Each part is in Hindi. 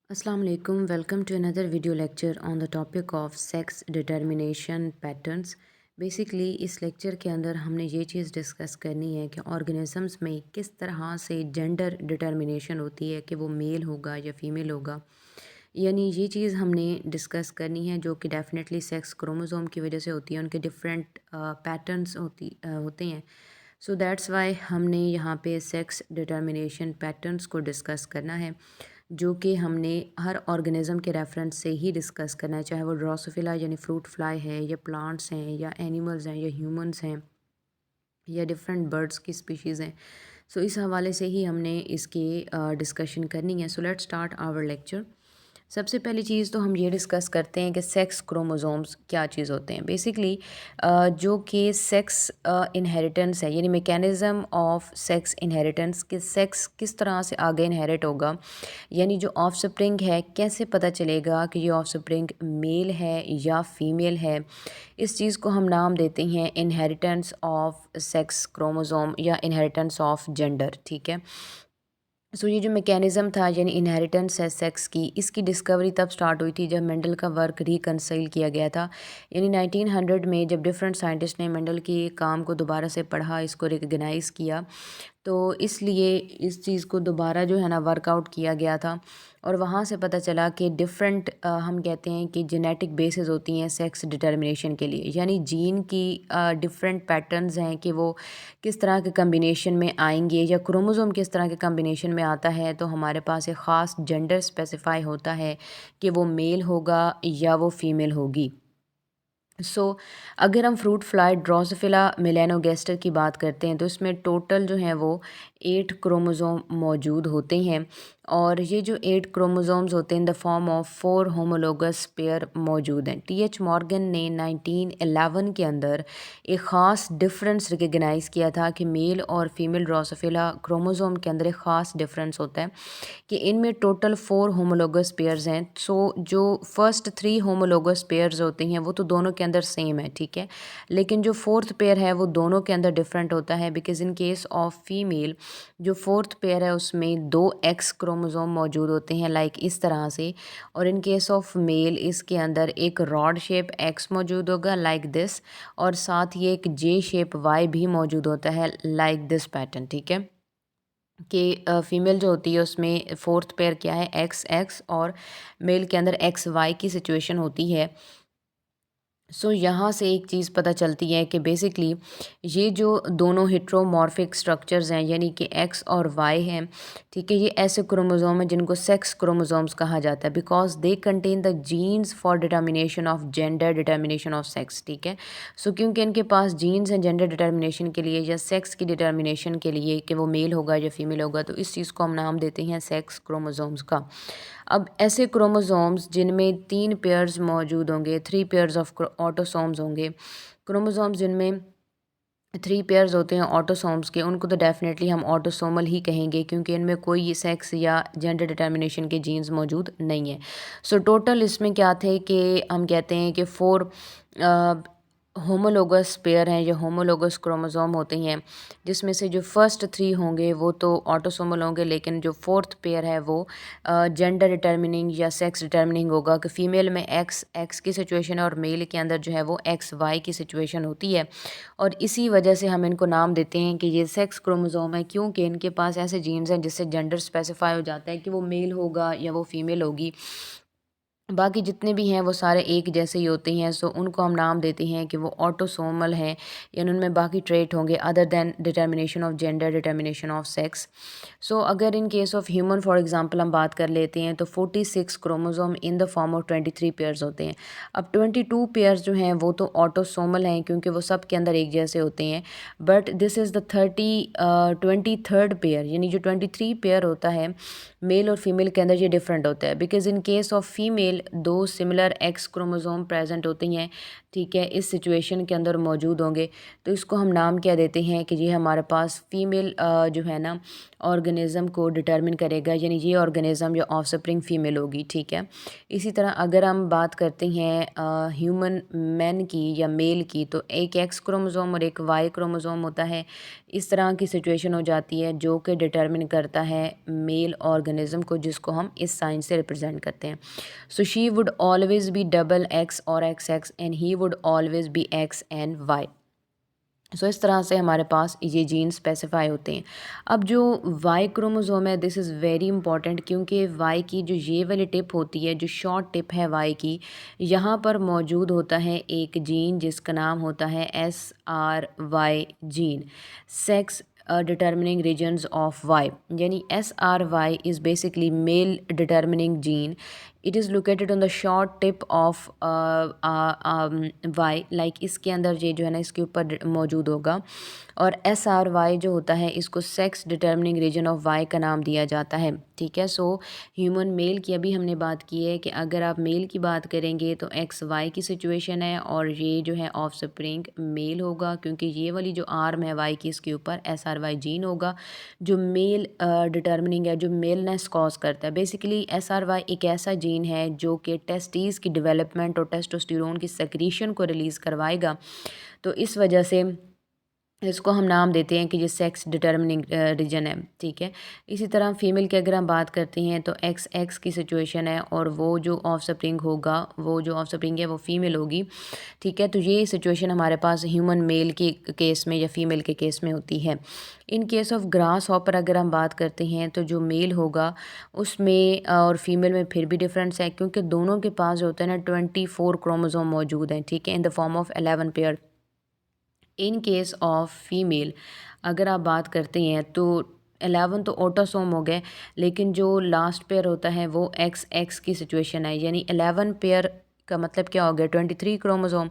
अस्सलाम वालेकुम welcome to another video lecture on the topic of sex determination patterns. Basically इस लेक्चर के अंदर हमने ये चीज़ डिस्कस करनी है कि ऑर्गेनिजम्स में किस तरह से जेंडर डिटर्मिनेशन होती है कि वो मेल होगा या फीमेल होगा। यानी ये चीज़ हमने डिस्कस करनी है जो कि डेफिनेटली सेक्स क्रोमोसोम की वजह से होती है, उनके डिफरेंट पैटर्न्स होते हैं। सो दैट्स वाई हमने यहाँ पे सेक्स डिटर्मिनेशन पैटर्न्स को डिस्कस करना है, जो कि हमने हर ऑर्गेनिज़म के रेफरेंस से ही डिस्कस करना है, चाहे वो ड्रोसोफिला यानी फ्रूट फ्लाई है या प्लांट्स हैं या एनिमल्स हैं या ह्यूमंस हैं या डिफरेंट बर्ड्स की स्पीशीज़ हैं। सो इस हवाले से ही हमने इसकी डिस्कशन करनी है। So let's start our lecture. सबसे पहली चीज़ तो हम ये डिस्कस करते हैं कि सेक्स क्रोमोसोम्स क्या चीज़ होते हैं। बेसिकली जो कि सेक्स इनहेरिटेंस है, यानी मैकेनिज़्म ऑफ सेक्स इनहेरिटेंस, कि सेक्स किस तरह से आगे इनहेरिट होगा, यानी जो ऑफस्प्रिंग है कैसे पता चलेगा कि ये ऑफस्प्रिंग मेल है या फीमेल है। इस चीज़ को हम नाम देते हैं इनहेरिटेंस ऑफ सेक्स क्रोमोसोम या इनहेरिटेंस ऑफ जेंडर। ठीक है। सो ये जो मैकेनिज़्म था यानी इनहेरिटेंस है सेक्स की, इसकी डिस्कवरी तब स्टार्ट हुई थी जब मेंडल का वर्क रिकंसाइल किया गया था। यानी 1900 में जब डिफरेंट साइंटिस्ट ने मेंडल की काम को दोबारा से पढ़ा, इसको रिकग्नाइज़ किया, तो इसलिए इस चीज़ को दोबारा जो है ना वर्कआउट किया गया था। और वहाँ से पता चला कि डिफरेंट हम कहते हैं कि जेनेटिक बेसिस होती हैं सेक्स डिटर्मिनेशन के लिए, यानी जीन की डिफरेंट पैटर्न्स हैं कि वो किस तरह के कम्बिनेशन में आएंगे या क्रोमोसोम किस तरह के कम्बिनेशन में आता है, तो हमारे पास एक ख़ास जेंडर स्पेसिफाई होता है कि वो मेल होगा या वो फीमेल होगी। अगर हम फ्रूट फ्लाई ड्रोसोफिला मेलानोगास्टर की बात करते हैं तो इसमें टोटल जो है वो 8 क्रोमोसोम मौजूद होते हैं। और ये जो 8 क्रोमोसोम्स होते हैं इन the form of 4 homologous pair मौजूद हैं। टी एच मॉर्गन ने 1911 के अंदर एक ख़ास डिफरेंस रिकग्नाइज़ किया था कि मेल और फीमेल ड्रोसोफिला क्रोमोसोम के अंदर एक ख़ास डिफरेंस होता है कि इनमें टोटल 4 होमोलोगस पेयर्स हैं। जो फर्स्ट 3 होमोलोगस पेयर्स होते हैं वो तो दोनों के अंदर सेम है, ठीक है। लेकिन जो फोर्थ पेयर है वो दोनों के अंदर डिफरेंट होता है, because in case of female जो फोर्थ पेयर है उसमें 2 एक्स क्रोमोसोम मौजूद होते हैं, लाइक इस तरह से। और इन केस ऑफ मेल इसके अंदर एक रॉड शेप एक्स मौजूद होगा लाइक दिस, और साथ ही एक जे शेप वाई भी मौजूद होता है लाइक दिस पैटर्न, ठीक है। कि फीमेल जो होती है उसमें फोर्थ पेयर क्या है, एक्स एक्स, और मेल के अंदर एक्स वाई की सिचुएशन होती है। यहाँ से एक चीज़ पता चलती है कि बेसिकली ये जो दोनों हेट्रोमॉर्फिक स्ट्रक्चर्स हैं यानी कि एक्स और वाई हैं, ठीक है, ये ऐसे क्रोमोसोम हैं जिनको सेक्स क्रोमोसोम्स कहा जाता है, because they contain the genes for determination of gender, determination of sex, ठीक है। क्योंकि इनके पास जीन्स हैं जेंडर डिटर्मिनेशन के लिए या सेक्स की डिटर्मिनेशन के लिए कि वो मेल होगा या फीमेल होगा, तो इस चीज़ को हम नाम देते हैं सेक्स क्रोमोसोम्स का। अब ऐसे क्रोमोसोम्स जिनमें 3 पेयर्स मौजूद होंगे, 3 पेयर्स ऑफ ऑटोसोम्स होंगे, क्रोमोसोम्स जिनमें 3 पेयर्स होते हैं ऑटोसोम्स के, उनको तो डेफिनेटली हम ऑटोसोमल ही कहेंगे क्योंकि इनमें कोई सेक्स या जेंडर डिटर्मिनेशन के जीन्स मौजूद नहीं है। टोटल इसमें क्या थे कि हम कहते हैं कि 4 होमोलोगस पेयर हैं या होमोलोगस क्रोमोसोम होते हैं, जिसमें से जो फर्स्ट 3 होंगे वो तो ऑटोसोमल होंगे, लेकिन जो फोर्थ पेयर है वो जेंडर डिटर्मिनिंग या सेक्स डिटर्मिनिंग होगा कि फ़ीमेल में एक्स एक्स की सिचुएशन है और मेल के अंदर जो है वो एक्स वाई की सिचुएशन होती है। और इसी वजह से हम इनको नाम देते हैं कि ये सेक्स क्रोमोसोम है, क्योंकि इनके पास ऐसे जीन्स हैं जिससे जेंडर स्पेसिफाई हो जाता है कि वो मेल होगा या वो फीमेल होगी। बाकी जितने भी हैं वो सारे एक जैसे ही होते हैं, उनको हम नाम देते हैं कि वो ऑटोसोमल हैं, यानी उनमें बाकी ट्रेट होंगे other than determination of gender, determination of sex. अगर in case of human for example हम बात कर लेते हैं तो 46 chromosome in the form of 23 pairs होते हैं। अब 22 पेयर्स जो हैं वो तो ऑटोसोमल हैं क्योंकि वो सब के अंदर एक जैसे होते हैं, but this is the 23rd pair, यानी जो 23 पेयर होता है मेल और फीमेल के अंदर ये डिफरेंट होता है, because in case of female 2 similar x chromosome present होती हैं, ठीक है, इस सिचुएशन के अंदर मौजूद होंगे। तो इसको हम नाम क्या देते हैं कि ये हमारे पास फीमेल जो है ना ऑर्गेनिज़म को डिटर्मिन करेगा, यानी ये ऑर्गेनिज़म या ऑफस्प्रिंग फीमेल होगी, ठीक है। इसी तरह अगर हम बात करते हैं ह्यूमन मैन की या मेल की, तो एक एक्स क्रोमोसोम और एक वाई क्रोमोसोम होता है। इस तरह की सिचुएशन हो जाती है जो कि डिटर्मिन करता है मेल ऑर्गेनिज्म को, जिसको हम इस साइन से रिप्रेजेंट करते हैं। So she would always be double X or X X and he would always be X and Y. So इस तरह से हमारे पास ये जीन स्पेसिफाई होते हैं। अब जो वाई क्रोमोसोम है, दिस इज़ वेरी इंपॉर्टेंट, क्योंकि वाई की जो ये वाली टिप होती है, जो शॉर्ट टिप है वाई की, यहाँ पर मौजूद होता है एक जीन जिसका नाम होता है SRY gene, sex determining regions of Y. यानी SRY is basically male determining gene. It is located on the short tip of Y, like इसके अंदर ये जो है ना इसके ऊपर मौजूद होगा। और SRY जो होता है इसको sex determining region of Y का नाम दिया जाता है। ठीक है, सो ह्यूमन मेल की अभी हमने बात की है कि अगर आप मेल की बात करेंगे तो XY की सिचुएशन है और ये जो है ऑफ स्प्रिंग मेल होगा, क्योंकि ये वाली जो आर्म है वाई की इसके ऊपर SRY जीन होगा जो मेल डिटर्मिनिंग है, जो मेलनेस कॉज करता है। बेसिकली SRY एक ऐसा जीन है जो कि टेस्टीज़ की डेवलपमेंट और टेस्टोस्टेरोन की सेक्रीशन को रिलीज़ करवाएगा। तो इस वजह से इसको हम नाम देते हैं कि ये सेक्स डिटर्मिनिंग रीजन है। ठीक है, इसी तरह फीमेल की अगर हम बात करते हैं तो XX की सिचुएशन है और वो जो ऑफ स्प्रिंग होगा, वो जो ऑफ स्प्रिंग है वो फीमेल होगी। ठीक है, तो ये सिचुएशन हमारे पास ह्यूमन मेल के केस में या फीमेल के केस में होती है। In case of grass hopper अगर हम बात करते हैं तो जो मेल होगा उसमें और फीमेल में फिर भी डिफरेंस है, क्योंकि दोनों के पास जो होता है ना 24 क्रोमोसोम मौजूद हैं। ठीक है, इन the form of 11 pair. In case of female अगर आप बात करते हैं तो 11 तो ऑटोसोम हो गए, लेकिन जो लास्ट पेयर होता है वो XX की सिचुएशन है। यानी 11 पेयर का मतलब क्या हो गया, 23 क्रोमोसोम।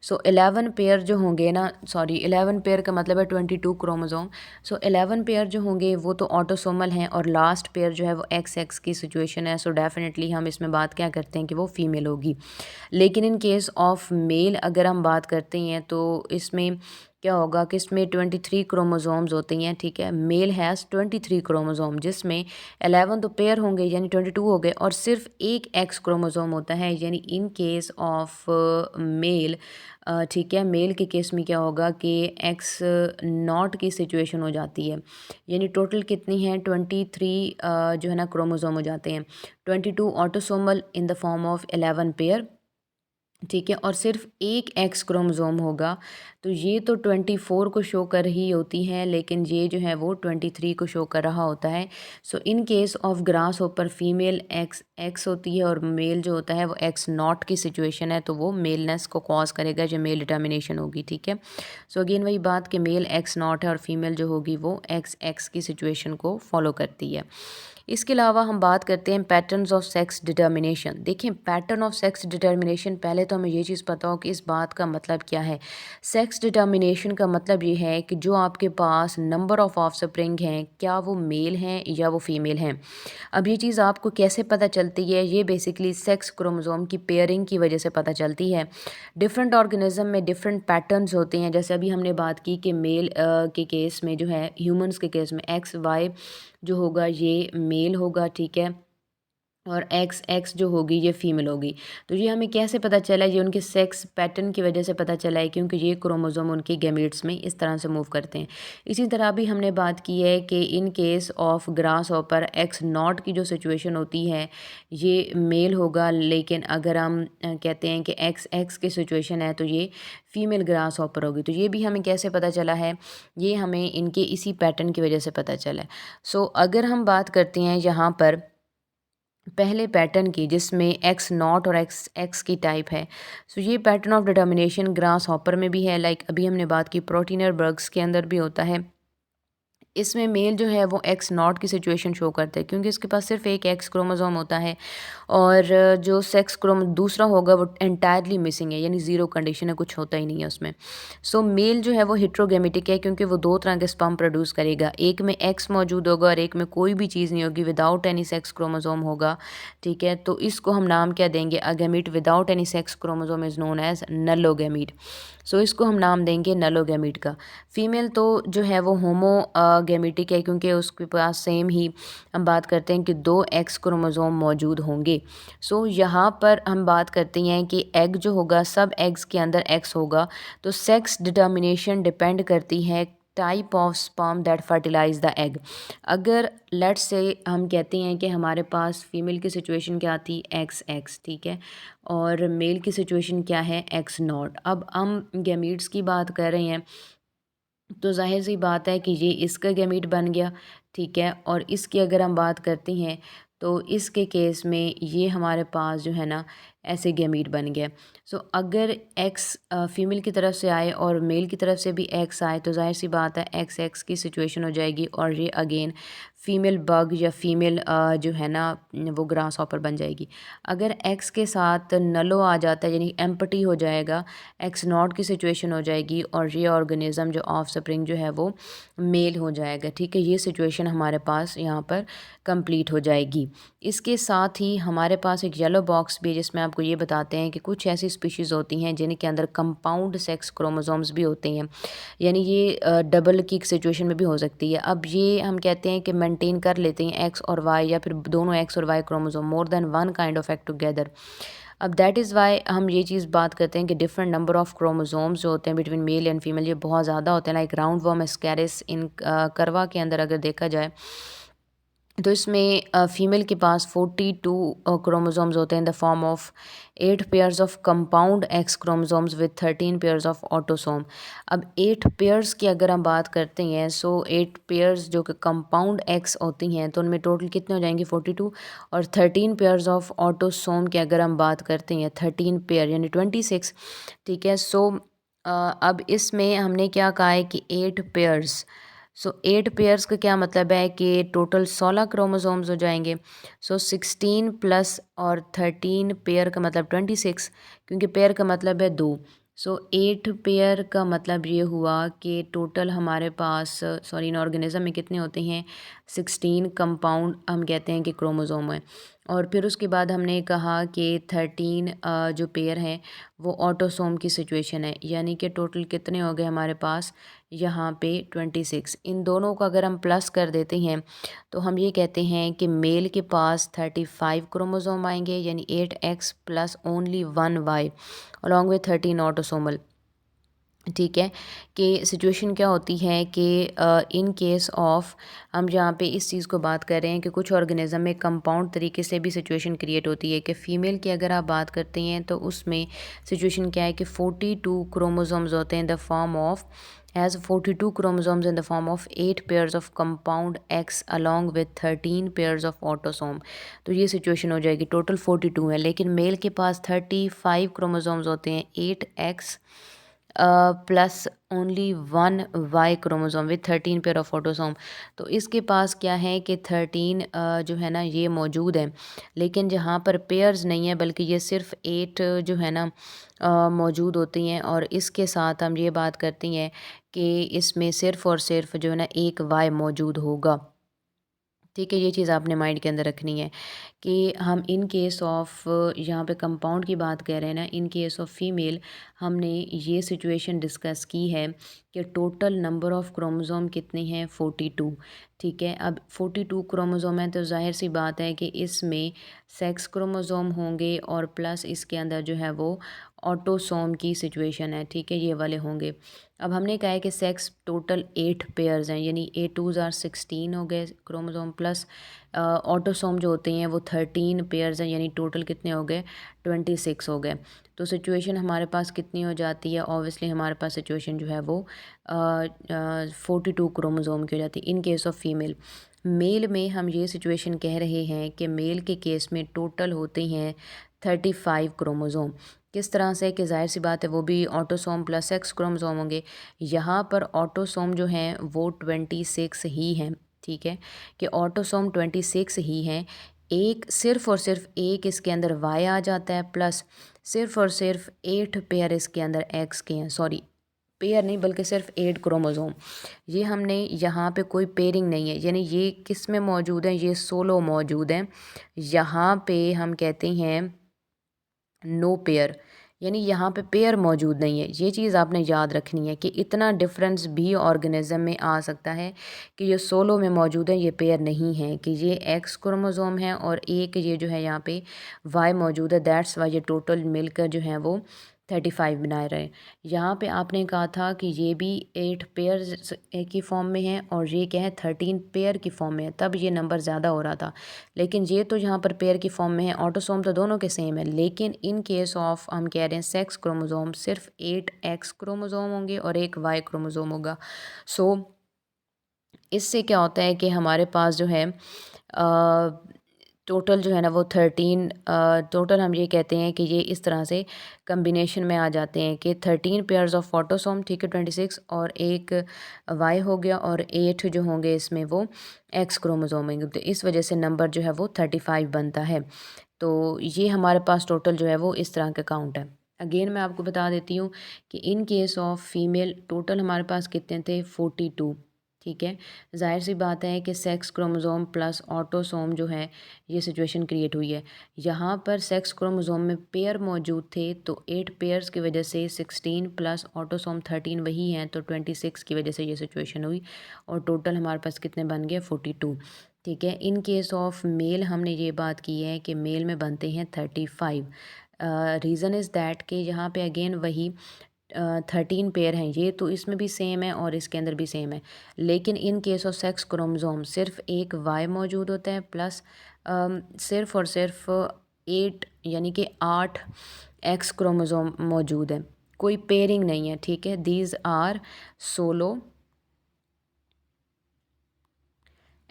सो 11 पेयर जो होंगे ना, सॉरी 11 पेयर का मतलब है 22 क्रोमोसोम। सो 11 पेयर जो होंगे वो तो ऑटोसोमल हैं और लास्ट पेयर जो है वो XX की सिचुएशन है। सो डेफिनेटली हम इसमें बात क्या करते हैं कि वो फीमेल होगी। लेकिन इन केस ऑफ मेल अगर हम बात करते हैं तो इसमें क्या होगा कि इसमें 23 क्रोमोसोम्स होते हैं। ठीक है, मेल हैज़ 23 क्रोमोसोम, जिसमें 11 तो पेयर होंगे यानी 22 हो गए और सिर्फ एक एक्स क्रोमोसोम होता है। यानी इन केस ऑफ मेल, ठीक है, मेल के केस में क्या होगा कि एक्स नॉट की सिचुएशन हो जाती है। यानी टोटल कितनी है 23 जो है ना क्रोमोसोम हो जाते हैं। 22 autosomal in the form of 11 pair. ठीक है, और सिर्फ एक एक्स क्रोमोसोम होगा, तो ये तो 24 को शो कर रही होती है, लेकिन ये जो है वो 23 को शो कर रहा होता है। So in case of grasshopper female X होती है और मेल जो होता है वो एक्स नॉट की सिचुएशन है, तो वो मेलनेस को कॉज करेगा, जो मेल डिटर्मिनेशन होगी। ठीक है, सो अगेन वही बात कि मेल एक्स नॉट है और फीमेल जो होगी वो एक्स की सिचुएशन को फॉलो करती है। इसके अलावा हम बात करते हैं पैटर्न्स ऑफ सेक्स डिटर्मिनेशन। देखिए, पैटर्न ऑफ सेक्स डिटर्मिनेशन, पहले तो हमें ये चीज़ पता हो कि इस बात का मतलब क्या है। सेक्स डिटर्मिनेशन का मतलब ये है कि जो आपके पास नंबर ऑफ ऑफस्प्रिंग हैं, क्या वो मेल हैं या वो फीमेल हैं। अब ये चीज़ आपको कैसे पता चलती है, ये बेसिकली सेक्स क्रोमोसोम की पेयरिंग की वजह से पता चलती है। डिफरेंट ऑर्गेनिज्म में डिफरेंट पैटर्न्स होते हैं। जैसे अभी हमने बात की कि मेल के केस में जो है, ह्यूमंस के केस में XY जो होगा ये मेल होगा। ठीक है, और XX जो होगी ये फीमेल होगी। तो ये हमें कैसे पता चला, ये उनके सेक्स पैटर्न की वजह से पता चला है, क्योंकि ये क्रोमोसोम उनके गैमेट्स में इस तरह से मूव करते हैं। इसी तरह भी हमने बात की है कि इन case of grass hopper x not की जो सिचुएशन होती है ये मेल होगा, लेकिन अगर हम कहते हैं कि XX की सिचुएशन है तो ये फीमेल ग्रास हॉपर होगी। तो ये भी हमें कैसे पता चला है, ये हमें इनके इसी पैटर्न की वजह से पता चला है। सो अगर हम बात करते हैं यहाँ पर पहले पैटर्न की, जिसमें एक्स नॉट और एक्स एक्स की टाइप है। सो ये pattern of determination grass hopper में भी है, लाइक अभी हमने बात की प्रोटीनर बर्ग्स के अंदर भी होता है। इसमें मेल जो है वो एक्स नॉट की सिचुएशन शो करता है, क्योंकि इसके पास सिर्फ एक एक्स क्रोमोसोम होता है और जो सेक्स क्रोम दूसरा होगा वो एंटायरली मिसिंग है, यानी ज़ीरो कंडीशन है, कुछ होता ही नहीं है उसमें। सो मेल जो है वो हेट्रोगेमेटिक है, क्योंकि वो दो तरह के स्पर्म प्रोड्यूस करेगा। एक में एक्स मौजूद होगा और एक में कोई भी चीज़ नहीं होगी, विदाउट एनी सेक्स क्रोमोसोम होगा। ठीक है, तो इसको हम नाम क्या देंगे, a gamete without any sex chromosome is known as nullogamete. So इसको हम नाम देंगे नलोगेमिट का। फीमेल तो जो है वो होमो गेमेटिक है, क्योंकि उसके पास सेम ही हम बात करते हैं कि दो एक्स क्रोमोसोम मौजूद होंगे। सो यहाँ पर हम बात करते हैं कि एग जो होगा, सब एग्स के अंदर एक्स होगा। तो सेक्स डिटर्मिनेशन डिपेंड करती है type of sperm that fertilise the egg. अगर लेट्स से हम कहते हैं कि हमारे पास फीमेल की सिचुएशन क्या आती है, एक्स एक्स, ठीक है, और मेल की सिचुएशन क्या है, एक्स नॉट। अब हम गैमीट्स की बात कर रहे हैं तो ज़ाहिर सी बात है कि ये इसका गैमीट बन गया, ठीक है, और इसकी अगर हम बात करते हैं तो इसके केस में ये हमारे पास जो है ना ऐसे गैमीट बन गया। सो अगर एक्स फीमेल की तरफ से आए और मेल की तरफ से भी एक्स आए तो ज़ाहिर सी बात है एक्स एक्स की सिचुएशन हो जाएगी और ये अगेन फ़ीमेल बग या फीमेल जो है ना वो ग्रास हॉपर बन जाएगी। अगर एक्स के साथ नलो आ जाता है यानी एम्पटी हो जाएगा, एक्स नॉट की सिचुएशन हो जाएगी और ये ऑर्गेनिज़म जो ऑफ स्प्रिंग जो है वो मेल हो जाएगा, ठीक है। ये सिचुएशन हमारे पास यहाँ पर कंप्लीट हो जाएगी। इसके साथ ही हमारे पास एक येलो बॉक्स भी है जिसमें आपको ये बताते हैं कि कुछ ऐसी स्पीशीज़ होती हैं जिनके अंदर कंपाउंड सेक्स क्रोमोसोम्स भी होते हैं, यानी ये डबल की सिचुएशन में भी हो सकती है। अब ये हम कहते हैं कि मेंटेन कर लेते हैं एक्स और वाई या फिर दोनों एक्स और Y chromosome, more than one kind of act together. अब दैट इज़ वाई हम ये चीज़ बात करते हैं कि डिफरेंट नंबर ऑफ क्रोमोसोम्स जो होते हैं बिटवीन मेल एंड फीमेल ये बहुत ज़्यादा होते हैं। लाइक राउंड वॉर्म एस्कैरिस इन करवा के अंदर अगर देखा जाए तो इसमें फीमेल के पास 42 क्रोमोसोम्स होते हैं इन the form of 8 pairs of compound x chromosomes with 13 pairs of autosome. अब 8 पेयर्स की अगर हम बात करते हैं, सो 8 पेयर्स जो कि कंपाउंड एक्स होती हैं तो उनमें टोटल कितने हो जाएंगे 42, और 13 पेयर्स ऑफ ऑटोसोम की अगर हम बात करते हैं 13 पेयर यानी 26, ठीक है। सो अब इसमें हमने क्या कहा है कि 8 पेयर्स, सो 8 पेयर्स का क्या मतलब है कि टोटल 16 क्रोमोसोम्स हो जाएंगे। सो 16 प्लस और 13 पेयर का मतलब 26, क्योंकि पेयर का मतलब है दो। सो 8 पेयर का मतलब ये हुआ कि टोटल हमारे पास सॉरी इन ऑर्गेनिज्म में कितने होते हैं 16 कंपाउंड हम कहते हैं कि क्रोमोसोम है। और फिर उसके बाद हमने कहा कि 13 जो पेयर हैं वो ऑटोसोम की सिचुएशन है, यानी कि टोटल कितने हो गए हमारे पास यहाँ पे 26। इन दोनों को अगर हम प्लस कर देते हैं तो हम ये कहते हैं कि मेल के पास 35 क्रोमोसोम आएंगे यानी 8x plus only 1y along with 13 autosomal, ठीक है। कि सिचुएशन क्या होती है कि इन केस ऑफ हम जहाँ पे इस चीज़ को बात कर रहे हैं कि कुछ ऑर्गेनिज्म में कंपाउंड तरीके से भी सिचुएशन क्रिएट होती है कि फ़ीमेल की अगर आप बात करते हैं तो उसमें सिचुएशन क्या है कि 42 क्रोमोसोम्स होते हैं इन the form of has 42 chromosomes in the form of 8 pairs of compound X along with 13 pairs of autosome। तो ये सिचुएशन हो जाएगी, टोटल 42 है, लेकिन मेल के पास 35 क्रोमोसोम्स होते हैं 8x plus only 1y chromosome with 13 pair of autosome. तो इसके पास क्या है कि 13 जो है ना ये मौजूद है, लेकिन जहाँ पर पेयर्स नहीं है बल्कि ये सिर्फ 8 जो है ना मौजूद होती हैं। और इसके साथ हम ये बात करती हैं कि इसमें सिर्फ़ और सिर्फ जो है ना एक वाई मौजूद होगा, ठीक है। ये चीज़ आपने माइंड के अंदर रखनी है कि हम इन केस ऑफ यहाँ पे कंपाउंड की बात कर रहे हैं ना, इन केस ऑफ फीमेल हमने ये सिचुएशन डिस्कस की है कि टोटल नंबर ऑफ क्रोमोसोम कितने हैं 42, ठीक है। अब 42 क्रोमोसोम है तो जाहिर सी बात है कि इसमें सेक्स क्रोमोसोम होंगे और प्लस इसके अंदर जो है वो ऑटोसोम की सिचुएशन है, ठीक है, ये वाले होंगे। अब हमने कहा है कि सेक्स टोटल 8 पेयर्स हैं यानी 8 2 आर 16 हो गए क्रोमोसोम, प्लस ऑटोसोम जो होते हैं वो 13 पेयर्स हैं यानी टोटल कितने हो गए 26 हो गए। तो सिचुएशन हमारे पास कितनी हो जाती है, ऑब्वियसली हमारे पास सिचुएशन जो है वो 42 क्रोमोसोम की हो जाती है in case of female. Male में हम ये सिचुएशन कह रहे हैं कि मेल के केस में टोटल होते हैं 35 क्रोमोसोम। किस तरह से कि जाहिर सी बात है वो भी ऑटोसोम प्लस एक्स क्रोमोसोम होंगे। यहाँ पर ऑटोसोम जो हैं वो 26 ही हैं, ठीक है, कि ऑटोसोम 26 ही हैं। एक सिर्फ़ और सिर्फ एक इसके अंदर वाई आ जाता है, प्लस सिर्फ़ और सिर्फ 8 पेयर इसके अंदर एक्स के हैं, सॉरी पेयर नहीं बल्कि सिर्फ 8 क्रोमोसोम। ये हमने यहाँ पे कोई पेयरिंग नहीं है, यानी ये किस में मौजूद है, ये सोलो मौजूद हैं। यहाँ पे हम कहते हैं नो पेयर, यानी यहाँ पे पेयर मौजूद नहीं है। ये चीज़ आपने याद रखनी है कि इतना डिफरेंस भी ऑर्गेनिज्म में आ सकता है कि ये सोलो में मौजूद है, ये पेयर नहीं है, कि ये एक्स क्रोमोसोम है और एक ये जो है यहाँ पे वाई मौजूद है। दैट्स वाई ये टोटल मिलकर जो है वो 35 बना रहे हैं। यहाँ पे आपने कहा था कि ये भी 8 पेयर्स की फॉर्म में है और ये क्या है 13 पेयर की फॉर्म में है, तब ये नंबर ज़्यादा हो रहा था। लेकिन ये तो यहाँ पर पेयर की फॉर्म में है, ऑटोसोम तो दोनों के सेम है, लेकिन इन केस ऑफ हम कह रहे हैं सेक्स क्रोमोसोम सिर्फ 8 एक्स क्रोमोसोम होंगे और एक वाई क्रोमोसोम होगा। सो इससे क्या होता है कि हमारे पास जो है टोटल जो है ना वो 13 टोटल हम ये कहते हैं कि ये इस तरह से कम्बिनेशन में आ जाते हैं कि 13 पेयर्स ऑफ ऑटोसोम, ठीक है, 26 और एक वाई हो गया और 8 जो होंगे इसमें वो एक्स क्रोमोसोम होंगे, तो इस वजह से नंबर जो है वो 35 बनता है। तो ये हमारे पास टोटल जो है वो इस तरह का काउंट है। अगेन मैं आपको बता देती हूँ कि इन केस ऑफ फीमेल टोटल हमारे पास कितने थे 42, ठीक है। जाहिर सी बात है कि सेक्स क्रोमोसोम प्लस ऑटोसोम जो है ये सिचुएशन क्रिएट हुई है। यहाँ पर सेक्स क्रोमोसोम में पेयर मौजूद थे तो 8 पेयर्स की वजह से 16 प्लस ऑटोसोम 13 वही हैं, तो 26 की वजह से ये सिचुएशन हुई और टोटल हमारे पास कितने बन गए 42, ठीक है। इन केस ऑफ मेल हमने ये बात की है कि मेल में बनते हैं 35। रीज़न इज़ दैट कि यहाँ पे अगेन वही 13 पेयर हैं, ये तो इसमें भी सेम है और इसके अंदर भी सेम है, लेकिन इन केस ऑफ सेक्स क्रोमोसोम सिर्फ एक वाई मौजूद होता है प्लस सिर्फ और सिर्फ 8 यानी कि 8 एक्स क्रोमोसोम मौजूद है, कोई पेयरिंग नहीं है, ठीक है। These are solo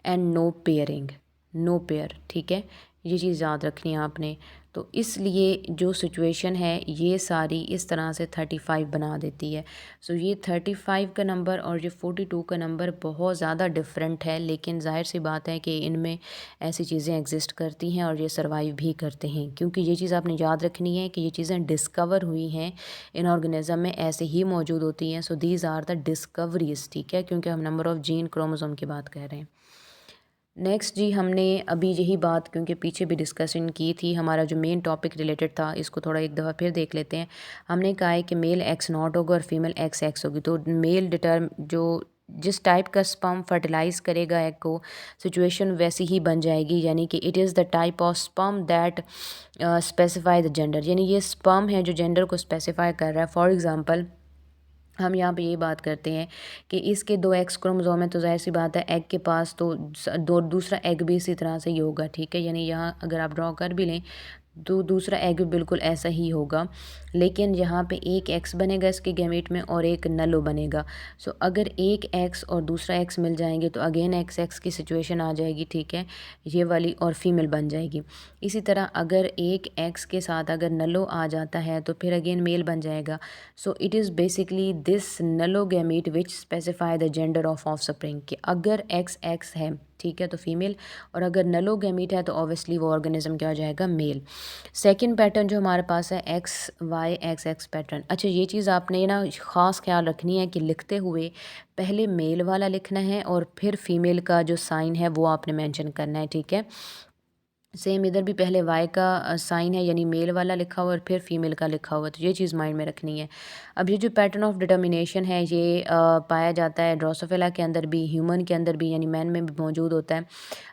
and no pairing, no pair, ठीक है। ये चीज़ याद रखनी है आपने। तो इसलिए जो सिचुएशन है ये सारी इस तरह से 35 बना देती है। सो ये 35 का नंबर और ये 42 का नंबर बहुत ज़्यादा डिफरेंट है, लेकिन जाहिर सी बात है कि इनमें ऐसी चीज़ें एग्जिस्ट करती हैं और ये सर्वाइव भी करते हैं, क्योंकि ये चीज़ आपने याद रखनी है कि ये चीज़ें डिस्कवर हुई हैं इन ऑर्गेनिज्म में, ऐसे ही मौजूद होती हैं। So these are the discoveries, ठीक है, क्योंकि हम नंबर ऑफ़ जीन क्रोमोसोम की बात कर रहे हैं। नेक्स्ट जी, हमने अभी यही बात क्योंकि पीछे भी डिस्कशन की थी, हमारा जो मेन टॉपिक रिलेटेड था इसको थोड़ा एक दफ़ा फिर देख लेते हैं। हमने कहा है कि मेल एक्स नॉट होगा और फीमेल एक्स एक्स होगी, तो मेल डिटर्म जो जिस टाइप का स्पर्म फर्टिलाइज़ करेगा एग को, सिचुएशन वैसी ही बन जाएगी, यानी कि it is the type of sperm that specify the gender, यानी ये स्पर्म है जो जेंडर को स्पेसिफाई कर रहा है। फॉर एग्ज़ाम्पल हम यहाँ पे यही बात करते हैं कि इसके 2 एक्स क्रोमोसोम है, तो ज़ाहिर सी बात है एग के पास तो दो दूसरा एग भी इसी तरह से ही होगा, ठीक है। यानी यहाँ अगर आप ड्रॉ कर भी लें तो दूसरा एग भी बिल्कुल ऐसा ही होगा, लेकिन यहाँ पे एक एक्स बनेगा इसके गैमेट में और एक नलो बनेगा। सो अगर एक एक्स और दूसरा एक्स मिल जाएंगे तो अगेन एक्स एक्स की सिचुएशन आ जाएगी, ठीक है, ये वाली, और फीमेल बन जाएगी। इसी तरह अगर एक एक्स के साथ अगर नलो आ जाता है तो फिर अगेन मेल बन जाएगा। So it is basically this nullo gamete which specify the gender of offspring, कि अगर एक्स एक्स है, ठीक है, तो फीमेल, और अगर नलो गैमीट है तो ऑब्वियसली वो ऑर्गेनिज्म क्या हो जाएगा, मेल। सेकंड पैटर्न जो हमारे पास है X Y X X pattern. अच्छा, ये चीज़ आपने ना ख़ास ख्याल रखनी है कि लिखते हुए पहले मेल वाला लिखना है और फिर फीमेल का जो साइन है वो आपने मेंशन करना है, ठीक है। सेम इधर भी पहले वाई का साइन है यानी मेल वाला लिखा हुआ और फिर फीमेल का लिखा हुआ, तो ये चीज़ माइंड में रखनी है। अब ये जो पैटर्न ऑफ डिटर्मिनेशन है ये पाया जाता है ड्रोसोफिला के अंदर भी, ह्यूमन के अंदर भी, यानी मैन में भी मौजूद होता है।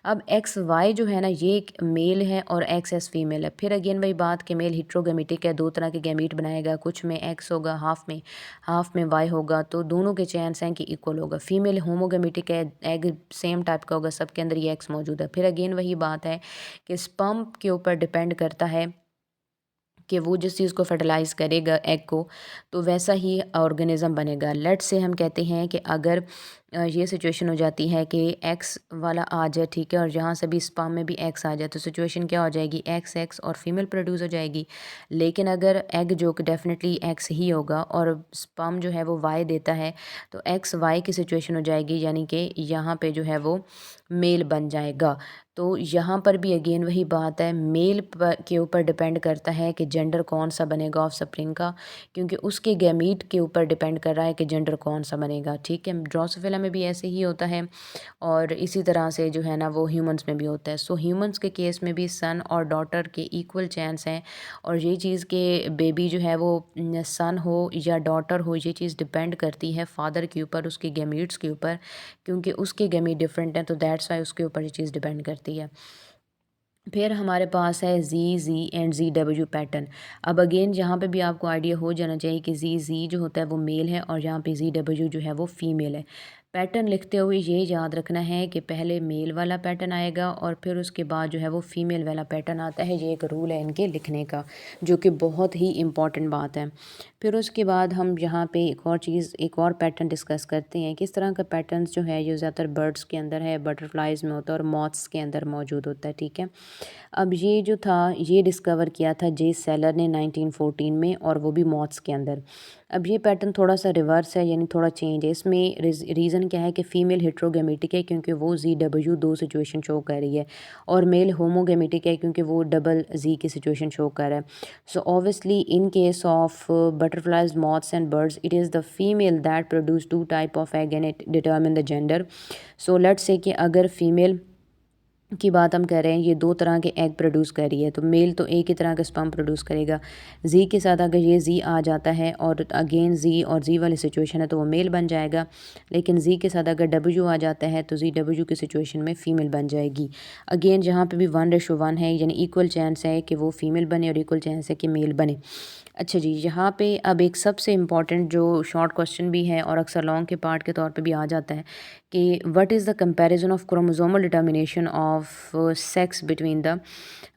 अब एक्स वाई जो है ना ये एक मेल है और एक्स एस फीमेल है। फिर अगेन वही बात कि मेल हिट्रोगेमेटिक है, 2 तरह के गैमीट बनाएगा, कुछ में एक्स होगा, हाफ में वाई होगा, तो दोनों के चांस हैं कि इक्वल होगा। फीमेल होमोगेमेटिक है, एग सेम टाइप का होगा, सबके अंदर ये एक्स मौजूद है। फिर अगेन वही बात है कि स्पर्म के ऊपर डिपेंड करता है कि वो जिस चीज़ को फर्टिलाइज़ करेगा एग को, तो वैसा ही ऑर्गेनिज़म बनेगा। लेट्स से हम कहते हैं कि अगर ये सिचुएशन हो जाती है कि एक्स वाला आ जाए, ठीक है, और यहाँ से भी स्पर्म में भी एक्स आ जाए, तो सिचुएशन क्या हो जाएगी, एक्स एक्स और फीमेल प्रोड्यूस हो जाएगी। लेकिन अगर एग जो कि डेफिनेटली एक्स ही होगा और स्पर्म जो है वो वाई देता है, तो एक्स वाई की सिचुएशन हो जाएगी, यानी कि यहाँ पे जो है वो मेल बन जाएगा। तो यहाँ पर भी अगेन वही बात है, मेल पर के ऊपर डिपेंड करता है कि जेंडर कौन सा बनेगा ऑफस्प्रिंग का, क्योंकि उसके गैमीट के ऊपर डिपेंड कर रहा है कि जेंडर कौन सा बनेगा, ठीक है। ड्रोसोफिला में भी ऐसे ही होता है और इसी तरह से जो है ना वो ह्यूमंस में भी होता है। सो ह्यूमंस के केस में भी सन और डॉटर के इक्वल चांस हैं, और ये चीज़ के बेबी जो है वो सन हो या डॉटर हो, ये चीज़ डिपेंड करती है फादर के ऊपर, उसके गैमीट्स के ऊपर, क्योंकि उसके गैमीट डिफरेंट हैं, तो दैट्स वाई उसके ऊपर ये चीज़ डिपेंड करती है। फिर हमारे पास है जी एंड जी पैटर्न। अब अगेन यहाँ पे भी आपको आइडिया हो जाना चाहिए कि जी जो होता है वो मेल है और यहाँ पे जी जो है वो फीमेल है। पैटर्न लिखते हुए ये याद रखना है कि पहले मेल वाला पैटर्न आएगा और फिर उसके बाद जो है वो फीमेल वाला पैटर्न आता है। ये एक रूल है इनके लिखने का, जो कि बहुत ही इम्पॉर्टेंट बात है। फिर उसके बाद हम यहाँ पे एक और पैटर्न डिस्कस करते हैं। किस तरह का पैटर्न्स जो है ये ज़्यादातर बर्ड्स के अंदर है, बटरफ्लाइज में होता है और मॉथ्स के अंदर मौजूद होता है, ठीक है। अब ये जो था ये डिस्कवर किया था जे सेलर ने 1914 में, और वो भी मॉथ्स के अंदर। अब ये पैटर्न थोड़ा सा रिवर्स है, यानी थोड़ा चेंज है इसमें। रीज़न क्या है कि फ़ीमेल हेट्रोगेमेटिक है क्योंकि वो दो सिचुएशन शो कर रही है, और मेल होमोगेमेटिक है क्योंकि वो डबल जी की सिचुएशन शो कर रहा है। So obviously in case of butterflies, moths and birds, it is the female that produce two type of egg and it determine the gender. So let's say कि अगर फीमेल की बात हम कर रहे हैं, ये दो तरह के एग प्रोड्यूस कर रही है, तो मेल तो एक ही तरह का स्पर्म प्रोड्यूस करेगा। जी के साथ अगर ये जी आ जाता है और अगेन जी और जी वाली सिचुएशन है तो वो मेल बन जाएगा, लेकिन जी के साथ अगर डब्ल्यू आ जाता है तो जी डब्ल्यू की सिचुएशन में फ़ीमेल बन जाएगी। अगेन जहाँ पे भी 1:1 है, यानी इक्वल चांस है कि वो फीमेल बने और इक्वल चांस है कि मेल बने। अच्छा जी, यहाँ पे अब एक सबसे इम्पॉर्टेंट जो शॉर्ट क्वेश्चन भी है और अक्सर लॉन्ग के पार्ट के तौर पे भी आ जाता है कि what is the comparison of chromosomal determination of sex between the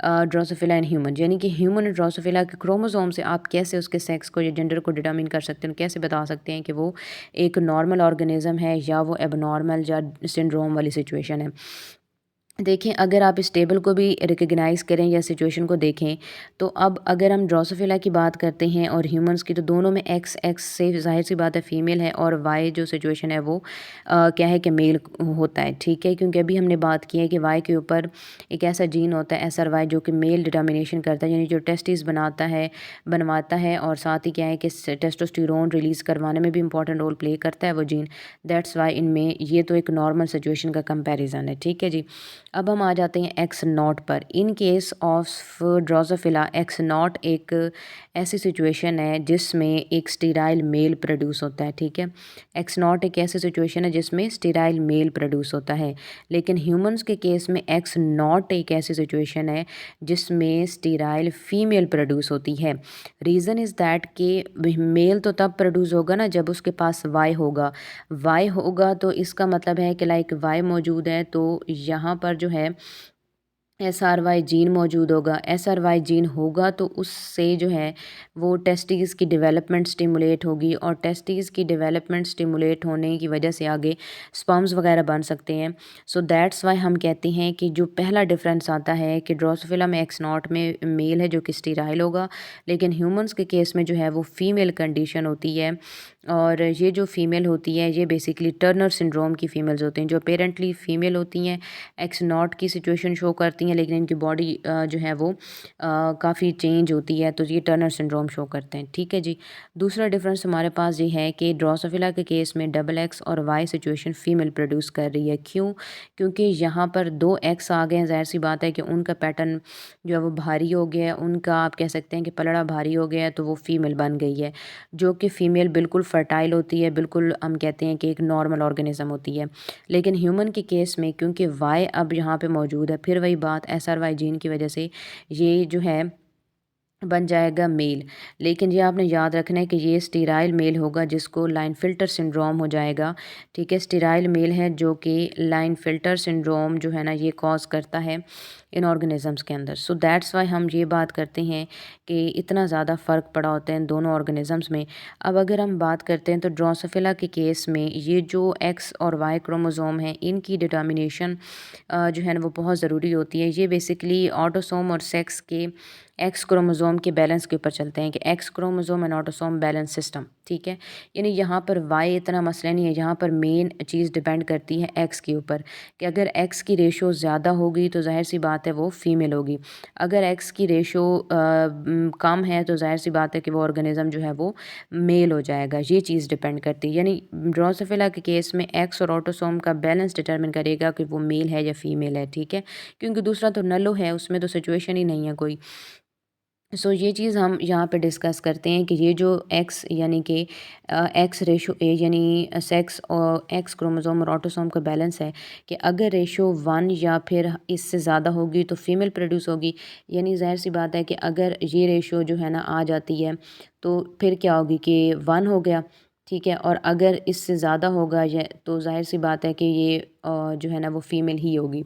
Drosophila and human. यानी कि ह्यूमन और ड्रोसोफिला के क्रोमोसोम से आप कैसे उसके सेक्स को या जेंडर को डिटर्मिन कर सकते हैं, कैसे बता सकते हैं कि वो एक नॉर्मल ऑर्गेनिज्म है या वो एबनॉर्मल या सिंड्रोम वाली सिचुएशन है। देखें, अगर आप इस टेबल को भी रिकग्नाइज़ करें या सिचुएशन को देखें, तो अब अगर हम ड्रोसोफिला की बात करते हैं और ह्यूमंस की, तो दोनों में एक्स एक्स से ज़ाहिर सी बात है फीमेल है, और वाई जो सिचुएशन है वो क्या है कि मेल होता है, ठीक है। क्योंकि अभी हमने बात की है कि वाई के ऊपर एक ऐसा जीन होता है SRY जो कि मेल डिटर्मिनेशन करता है, यानी जो टेस्टिस बनवाता है, और साथ ही क्या है कि टेस्टोस्टेरोन रिलीज़ करवाने में भी इंपॉर्टेंट रोल प्ले करता है वो जीन। दैट्स वाई इनमें ये तो एक नॉर्मल सिचुएशन का कंपेरिजन है, ठीक है जी। अब हम आ जाते हैं एक्स नॉट पर। इन case of Drosophila, x not एक ऐसी सिचुएशन है जिसमें एक स्टेराइल मेल प्रोड्यूस होता है, ठीक है। एक्स नॉट एक ऐसी सिचुएशन है जिसमें स्टेराइल मेल प्रोड्यूस होता है, लेकिन ह्यूमंस के केस में एक्स नॉट एक ऐसी सिचुएशन है जिसमें स्टेराइल फीमेल प्रोड्यूस होती है। रीज़न इज़ दैट कि मेल तो तब प्रोड्यूस होगा ना जब उसके पास वाई होगा, तो इसका मतलब है कि लाइक वाई मौजूद है, तो यहाँ पर जो है SRY जीन मौजूद होगा। SRY जीन होगा तो उससे जो है वो टेस्टिस की डेवलपमेंट स्टिमुलेट होगी, और टेस्टिस की डेवलपमेंट स्टिमुलेट होने की वजह से आगे स्पर्म्स वगैरह बन सकते हैं। सो दैट्स वाई हम कहते हैं कि जो पहला डिफरेंस आता है कि ड्रोसोफिला में एक्स नॉट में मेल है जो कि स्टेराइल होगा, लेकिन ह्यूमंस के केस में जो है वो फीमेल कंडीशन होती है। और ये जो फ़ीमेल होती है ये बेसिकली टर्नर सिंड्रोम की फ़ीमेल्स होती हैं, जो अपेरेंटली फ़ीमेल होती हैं, एक्स नॉट की सिचुएशन शो करती हैं, लेकिन इनकी बॉडी जो है वो काफ़ी चेंज होती है, तो ये टर्नर सिंड्रोम शो करते हैं, ठीक है जी। दूसरा डिफरेंस हमारे पास ये है कि ड्रोसोफिला के केस में डबल एक्स और वाई सिचुएशन फ़ीमेल प्रोड्यूस कर रही है। क्यों? क्योंकि यहाँ पर दो एक्स आ गए हैं, ज़ाहिर सी बात है कि उनका पैटर्न जो है वो भारी हो गया है, उनका आप कह सकते हैं कि पलड़ा भारी हो गया है, तो वो फ़ीमेल बन गई है, जो कि फ़ीमेल बिल्कुल फर्टाइल होती है, बिल्कुल हम कहते हैं कि एक नॉर्मल ऑर्गेनिज्म होती है। लेकिन ह्यूमन के केस में क्योंकि वाई अब यहाँ पे मौजूद है, फिर वही बात SRY जीन की वजह से ये जो है बन जाएगा मेल। लेकिन ये आपने याद रखना है कि ये स्टेराइल मेल होगा जिसको लाइन फ़िल्टर सिंड्रोम हो जाएगा, ठीक है। स्टेराइल मेल है जो कि लाइन फ़िल्टर सिंड्रोम जो है ना ये कॉज़ करता है इन ऑर्गेनिज़म्स के अंदर। सो दैट्स वाई हम ये बात करते हैं कि इतना ज़्यादा फ़र्क पड़ा होता है इन दोनों ऑर्गेनिज़म्स में। अब अगर हम बात करते हैं तो ड्रोसोफिला के केस में ये जो एक्स और वाई क्रोमोसोम हैं इनकी डिटर्मिनेशन जो है ना वो बहुत ज़रूरी होती है। ये बेसिकली ऑटोसोम और सेक्स के एक्स क्रोमोसोम के बैलेंस के ऊपर चलते हैं कि x chromosome and autosome balance system, ठीक है। यानी यहाँ पर वाई इतना मसला नहीं है, यहाँ पर मेन चीज़ डिपेंड करती है एक्स के ऊपर कि अगर एक्स की रेशो ज़्यादा होगी तो जाहिर सी बात है वो फीमेल होगी। अगर एक्स की रेशो कम है तो जाहिर सी बात है कि वो ऑर्गेनिज्म जो है वो मेल हो जाएगा। ये चीज़ डिपेंड करती है, यानी ड्रोसोफिला के केस में एक्स और ऑटोसोम का बैलेंस डिटरमिन करेगा कि वो मेल है या फीमेल है, ठीक है। क्योंकि दूसरा तो नलो है, उसमें तो सिचुएशन ही नहीं है कोई। ये चीज़ हम यहाँ पे डिस्कस करते हैं कि ये जो एक्स यानी कि एक्स रेशो ए यानी सेक्स और एक्स क्रोमोसोम और ऑटोसोम का बैलेंस है कि अगर रेशो 1 या फिर इससे ज़्यादा होगी तो फीमेल प्रोड्यूस होगी। यानी ज़ाहिर सी बात है कि अगर ये रेशो जो है ना आ जाती है तो फिर क्या होगी कि 1 हो गया, ठीक है। और अगर इससे ज़्यादा होगा ये तो ज़ाहिर सी बात है कि ये जो है ना वो फीमेल ही होगी।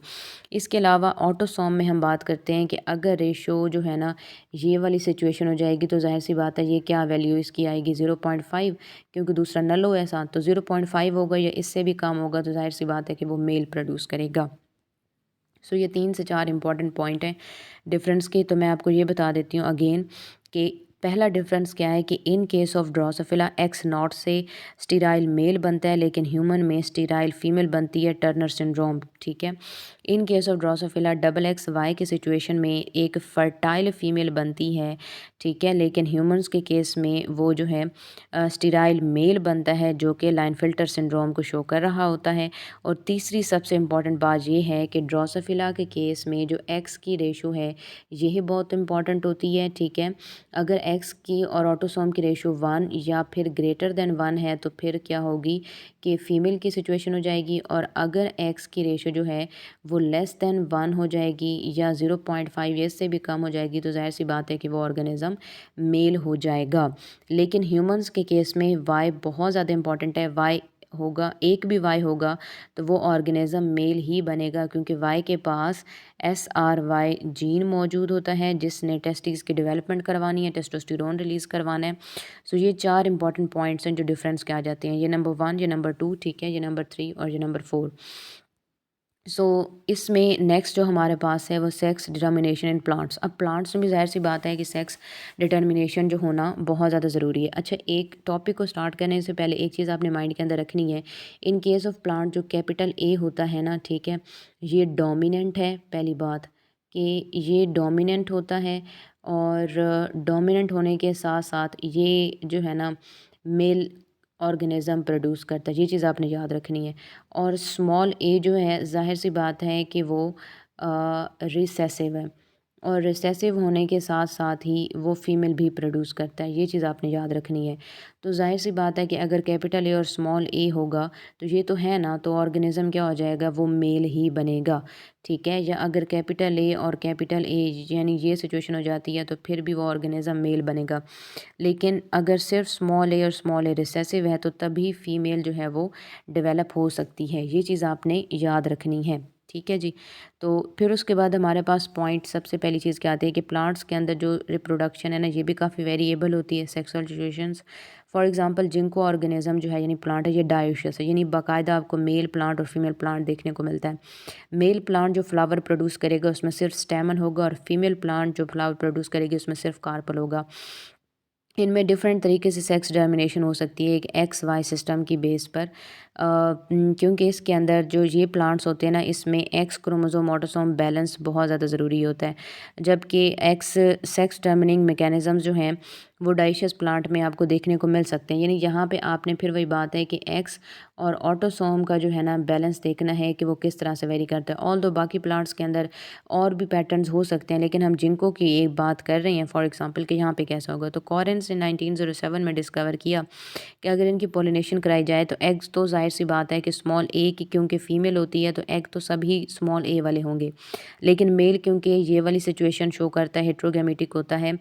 इसके अलावा ऑटोसोम में हम बात करते हैं कि अगर रेशो जो है ना ये वाली सिचुएशन हो जाएगी तो ज़ाहिर सी बात है ये क्या वैल्यू इसकी आएगी 0.5, क्योंकि दूसरा नल हो ऐसा तो 0.5 होगा या इससे भी कम होगा तो ज़ाहिर सी बात है कि वो मेल प्रोड्यूस करेगा। ये 3 से 4 इंपॉर्टेंट पॉइंट हैं डिफरेंस के। तो मैं आपको ये बता देती हूँ अगेन कि पहला डिफरेंस क्या है कि इन case of Drosophila x not से स्टीराइल मेल बनता है लेकिन ह्यूमन में स्टीराइल फीमेल बनती है, टर्नर सिंड्रोम, ठीक है। In case of Drosophila double X Y की सिचुएशन में एक फर्टाइल फीमेल बनती है, ठीक है, लेकिन ह्यूमंस के केस में वो जो है स्टीराइल मेल बनता है जो कि लाइनफिल्टर सिंड्रोम को शो कर रहा होता है। और तीसरी सबसे इम्पॉर्टेंट बात ये है कि ड्रोसोफिला के केस में जो एक्स की रेशो है यही बहुत इंपॉर्टेंट होती है, ठीक है। अगर एक्स की और ऑटोसोम की रेशो 1 या फिर ग्रेटर देन 1 है तो फिर क्या होगी कि फ़ीमेल की सिचुएशन हो जाएगी। और अगर एक्स की रेशो जो है वो लेस देन 1 हो जाएगी या 0.5 या इससे भी कम हो जाएगी तो ज़ाहिर सी बात है कि वो ऑर्गेनिज़म मेल हो जाएगा। लेकिन ह्यूमंस के केस में वाई बहुत ज़्यादा इंपॉर्टेंट है। वाई होगा, एक भी वाई होगा तो वो ऑर्गेनिज़म मेल ही बनेगा, क्योंकि वाई के पास SRY जीन मौजूद होता है जिसने टेस्टिस की डेवलपमेंट करवानी है, टेस्टोस्टेरोन रिलीज़ करवाना है। ये 4 इंपॉर्टेंट पॉइंट्स हैं जो डिफरेंस के आ जाते हैं। ये नंबर 1, ये नंबर 2, ठीक है, ये नंबर 3 और ये नंबर 4। सो इसमें नेक्स्ट जो हमारे पास है वो सेक्स डिटर्मिनेशन इन प्लांट्स। अब प्लांट्स में भी ज़ाहिर सी बात है कि सेक्स डिटर्मिनेशन जो होना बहुत ज़्यादा ज़रूरी है। अच्छा, एक टॉपिक को स्टार्ट करने से पहले एक चीज़ आपने माइंड के अंदर रखनी है। इन केस ऑफ प्लांट जो कैपिटल ए होता है ना, ठीक है, ये डोमिनेंट है, पहली बात कि ये डोमिनेंट होता है। और डोमिनेंट होने के साथ साथ ये जो है ना मेल ऑर्गेनिज़म प्रोड्यूस करता है, ये चीज़ आपने याद रखनी है। और स्मॉल ए जो है ज़ाहिर सी बात है कि वो रिसेसिव है, और रिसेसिव होने के साथ साथ ही वो फीमेल भी प्रोड्यूस करता है, ये चीज़ आपने याद रखनी है। तो ज़ाहिर सी बात है कि अगर कैपिटल ए और स्मॉल ए होगा तो ये तो है ना, तो ऑर्गेनिज़म क्या हो जाएगा, वो मेल ही बनेगा, ठीक है। या अगर कैपिटल ए और कैपिटल ए यानी ये सिचुएशन हो जाती है तो फिर भी वो ऑर्गेनिज़म मेल बनेगा। लेकिन अगर सिर्फ स्मॉल ए और स्मॉल ए रिसेसिव है तो तभी फीमेल जो है वो डेवलप हो सकती है, ये चीज़ आपने याद रखनी है, ठीक है जी। तो फिर उसके बाद हमारे पास पॉइंट सबसे पहली चीज़ क्या आती है कि प्लांट्स के अंदर जो रिप्रोडक्शन है ना ये भी काफ़ी वेरिएबल होती है, sexual situations. For example Ginkgo organism जो है यानी प्लांट है ये डायोशियस है, यानी बाकायदा आपको मेल प्लांट और फीमेल प्लांट देखने को मिलता है। मेल प्लांट जो फ्लावर प्रोड्यूस करेगा उसमें सिर्फ स्टेमन होगा, और फीमेल प्लांट जो फ्लावर प्रोड्यूस करेगी उसमें सिर्फ कार्पल होगा। इनमें डिफरेंट तरीके से सेक्स डिटर्मिनेशन हो सकती है एक एक्स वाई सिस्टम की बेस पर, क्योंकि इसके अंदर जो ये प्लांट्स होते हैं ना इसमें एक्स क्रोमोसोम ऑटोसोम बैलेंस बहुत ज़्यादा ज़रूरी होता है, जबकि एक्स सेक्स डिटर्मिनिंग मैकेनिज़म्स जो हैं वो डाइशियस प्लांट में आपको देखने को मिल सकते हैं। यानी यहाँ पे आपने फिर वही बात है कि एक्स और ऑटोसोम का जो है ना बैलेंस देखना है कि वो किस तरह से वेरी करता है। ऑल दो बाकी प्लांट्स के अंदर और भी पैटर्न्स हो सकते हैं, लेकिन हम जिनको की एक बात कर रहे हैं फॉर एग्जांपल कि यहाँ पे कैसा होगा। तो कॉरेंस ने 1907 में डिस्कवर किया कि अगर इनकी पॉलिनेशन कराई जाए तो एग्स तो जाहिर सी बात है कि स्मॉल ए की क्योंकि फ़ीमेल होती है तो एग तो सभी स्मॉल ए वाले होंगे, लेकिन मेल क्योंकि ये वाली सिचुएशन शो करता है हेट्रोगैमेटिक होता है,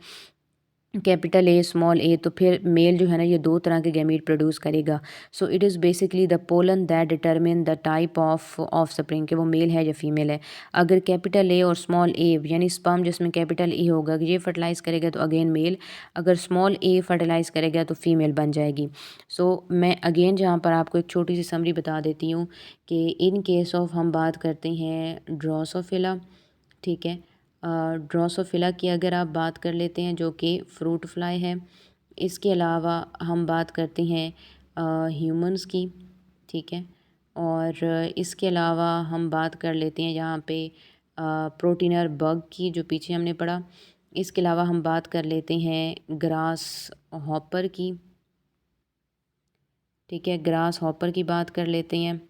कैपिटल ए स्मॉल ए, तो फिर मेल जो है ना ये दो तरह के गैमीट प्रोड्यूस करेगा। It is basically the pollen that determine the type of spring कि वो मेल है या फीमेल है। अगर कैपिटल ए और स्मॉल ए यानी स्पर्म जिसमें कैपिटल ए होगा ये फर्टिलाइज़ करेगा तो अगेन मेल, अगर स्मॉल ए फर्टिलाइज़ करेगा तो फीमेल बन जाएगी। मैं अगेन जहाँ पर आपको एक छोटी सी समरी बता देती हूँ कि इन केस ऑफ हम बात करते हैं ड्रोसोफिला, ठीक है। ड्रोसोफिला की अगर आप बात कर लेते हैं जो कि फ्रूट फ्लाई है। इसके अलावा हम बात करते हैं ह्यूमंस की, ठीक है। और इसके अलावा हम बात कर लेते हैं यहाँ पे प्रोटीनर बग की जो पीछे हमने पढ़ा। इसके अलावा हम बात कर लेते हैं ग्रास हॉपर की, ठीक है, ग्रास हॉपर की बात कर लेते हैं।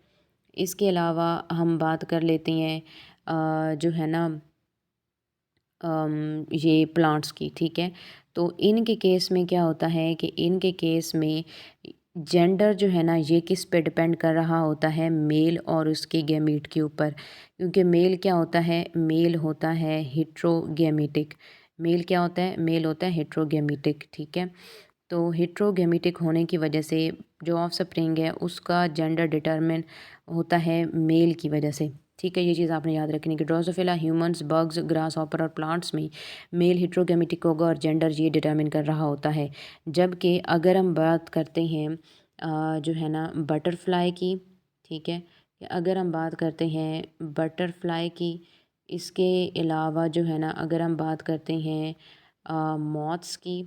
इसके अलावा हम बात कर लेते हैं जो है ना ये प्लांट्स की, ठीक है। तो इनके केस में क्या होता है कि इनके केस में जेंडर जो है ना ये किस पे डिपेंड कर रहा होता है, मेल और उसके गैमीट के ऊपर। क्योंकि मेल क्या होता है, मेल होता है हेट्रोगैमेटिक। मेल क्या होता है, मेल होता है हेट्रोगैमेटिक, ठीक है। तो हेट्रोगैमेटिक होने की वजह से जो ऑफस्प्रिंग है उसका जेंडर डिटरमिन होता है मेल की वजह से, ठीक है। ये चीज़ आपने याद रखनी कि Drosophila, humans, bugs, grass hopper और प्लांट्स में मेल हेट्रोगैमेटिक होगा और जेंडर ये डिटरमिन कर रहा होता है। जबकि अगर हम बात करते हैं जो है ना बटरफ्लाई की, ठीक है, कि अगर हम बात करते हैं बटरफ्लाई की, इसके अलावा जो है ना अगर हम बात करते हैं मॉथ्स की,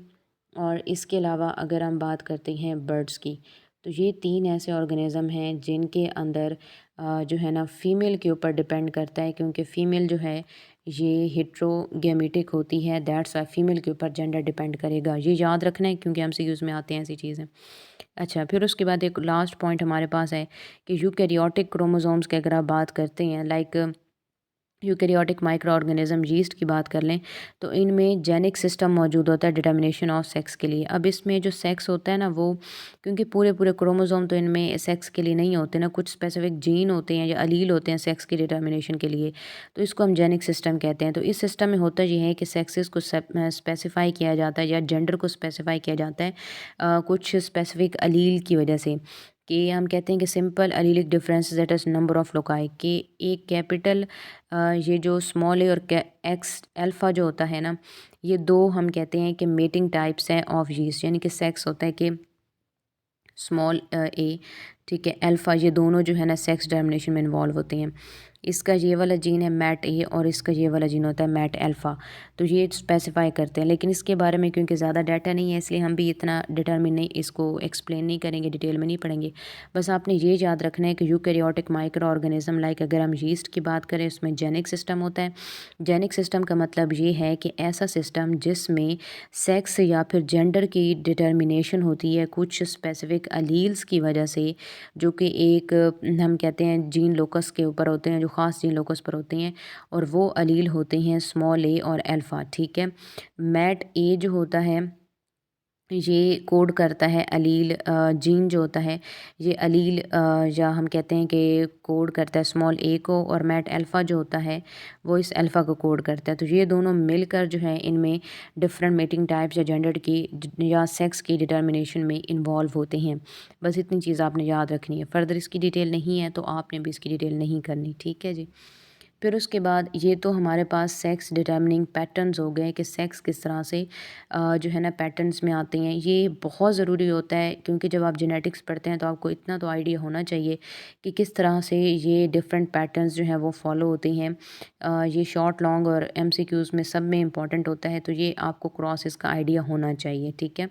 और इसके अलावा अगर हम बात करते हैं बर्ड्स की, तो ये 3 ऐसे ऑर्गेनिज़म हैं जिनके अंदर जो है ना फ़ीमेल के ऊपर डिपेंड करता है, क्योंकि फ़ीमेल जो है ये हेट्रोगैमेटिक होती है, दैट्स वाई फ़ीमेल के ऊपर जेंडर डिपेंड करेगा। ये याद रखना है क्योंकि एमसीक्यूज़ में आते हैं ऐसी चीज़ें। अच्छा, फिर उसके बाद एक लास्ट पॉइंट हमारे पास है कि यूकैरियोटिक क्रोमोसोम्स की अगर आप बात करते हैं, like eukaryotic micro organism yeast की बात कर लें, तो इनमें जेनिक सिस्टम मौजूद होता है डिटर्मिनेशन ऑफ सेक्स के लिए। अब इसमें जो सेक्स होता है ना वो, क्योंकि पूरे पूरे क्रोमोसोम तो इनमें सेक्स के लिए नहीं होते ना, कुछ स्पेसिफिक जीन होते हैं या अलील होते हैं सेक्स की डिटर्मिनेशन के लिए, तो इसको हम जेनिक सिस्टम कहते हैं। तो इस सिस्टम में होता ये है कि सेक्सेस को स्पेसिफाई किया जाता है या जेंडर को स्पेसिफाई किया जाता है कुछ स्पेसिफिक अलील की वजह से। कि हम कहते हैं कि simple allelic difference that is number of loci, कि एक कैपिटल ये जो स्मॉल ए और एक्स अल्फ़ा जो होता है ना, ये दो हम कहते हैं कि मेटिंग टाइप्स हैं ऑफ यीस्ट, यानी कि सेक्स होता है कि स्मॉल ए, ठीक है, अल्फ़ा, ये दोनों जो है ना सेक्स डिटर्मिनेशन में इन्वॉल्व होते हैं। इसका ये वाला जीन है मैट ए और इसका ये वाला जीन होता है मैट अल्फ़ा। तो ये स्पेसिफाई करते हैं, लेकिन इसके बारे में क्योंकि ज़्यादा डाटा नहीं है इसलिए हम भी इतना डिटर्मिन नहीं, इसको एक्सप्लेन नहीं करेंगे, डिटेल में नहीं पढ़ेंगे। बस आपने ये याद रखना है कि यूकैरियोटिक माइक्रो ऑर्गेनिज्म, लाइक अगर हम यीस्ट की बात करें उसमें जेनिक सिस्टम होता है। जेनिक सिस्टम का मतलब ये है कि ऐसा सिस्टम जिसमें सेक्स या फिर जेंडर की डिटर्मिनेशन होती है कुछ स्पेसिफिक अलील्स की वजह से, जो कि एक हम कहते हैं जीन लोकस के ऊपर होते हैं, जो ख़ास जीन लोकस पर होते हैं, और वो अलील होते हैं स्मॉल ए और अल्फ़ा, ठीक है। मैट ए जो होता है ये कोड करता है अलील जीन जो होता है ये अलील या हम कहते हैं कि कोड करता है स्मॉल ए को, और मैट अल्फ़ा जो होता है वो इस अल्फ़ा को कोड करता है। तो ये दोनों मिलकर जो है इनमें डिफरेंट मेटिंग टाइप्स या जेंडर की या सेक्स की डिटर्मिनेशन में इन्वॉल्व होते हैं। बस इतनी चीज़ आपने याद रखनी है, फर्दर इसकी डिटेल नहीं है तो आपने भी इसकी डिटेल नहीं करनी, ठीक है जी। फिर उसके बाद ये तो हमारे पास सेक्स डिटर्मिनिंग पैटर्न्स हो गए कि सेक्स किस तरह से जो है ना पैटर्न्स में आते हैं। ये बहुत ज़रूरी होता है क्योंकि जब आप जेनेटिक्स पढ़ते हैं तो आपको इतना तो आइडिया होना चाहिए कि किस तरह से ये डिफरेंट पैटर्न्स जो हैं वो फॉलो होते हैं। ये शॉर्ट लॉन्ग और एमसीक्यूज़ में सब में इम्पॉर्टेंट होता है, तो ये आपको क्रॉस इसका आइडिया होना चाहिए, ठीक है।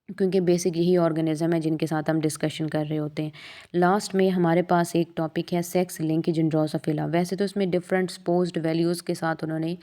क्योंकि बेसिक यही ऑर्गेनिज़्म है जिनके साथ हम डिस्कशन कर रहे होते हैं। लास्ट में हमारे पास एक टॉपिक है सेक्स लिंकेज इन ड्रोसोफिला। वैसे तो इसमें डिफरेंट सपोज्ड वैल्यूज़ के साथ उन्होंने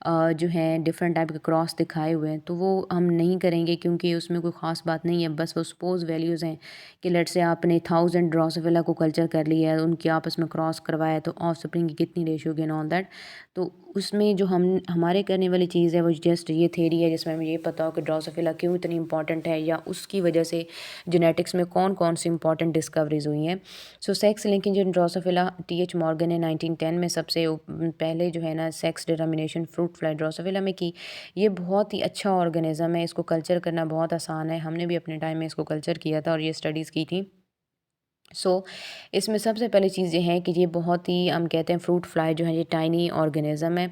जो है डिफरेंट टाइप के क्रॉस दिखाए हुए हैं, तो वो हम नहीं करेंगे क्योंकि उसमें कोई ख़ास बात नहीं है। बस वो सपोज वैल्यूज़ हैं कि लेट्स से आपने 1000 ड्रोसोफिला को कल्चर कर लिया है, उनके आपस में क्रॉस करवाया, तो ऑफस्प्रिंग की कितनी रेशियो होगी एंड ऑल दैट। तो उसमें जो हम हमारे करने वाली चीज़ है वो जस्ट ये थ्योरी है जिसमें हमें ये पता हो कि ड्रोसोफिला क्यों इतनी इंपॉर्टेंट है या उसकी वजह से जेनेटिक्स में कौन कौन सी इंपॉर्टेंट डिस्कवरीज हुई हैं। सो सेक्स लिंकिंग इन ड्रोसोफिला, टी एच मॉर्गन ने 1910 में सबसे पहले जो है ना sex determination fruit fly Drosophila में की। ये बहुत ही अच्छा ऑर्गेनिज्म है, इसको कल्चर करना बहुत आसान है, हमने भी अपने टाइम में इसको कल्चर किया था और ये स्टडीज़ की थी। सो इसमें सबसे पहली चीज़ ये है कि ये बहुत ही हम कहते हैं फ्रूट फ्लाई जो है ये टाइनी ऑर्गेनिज्म है,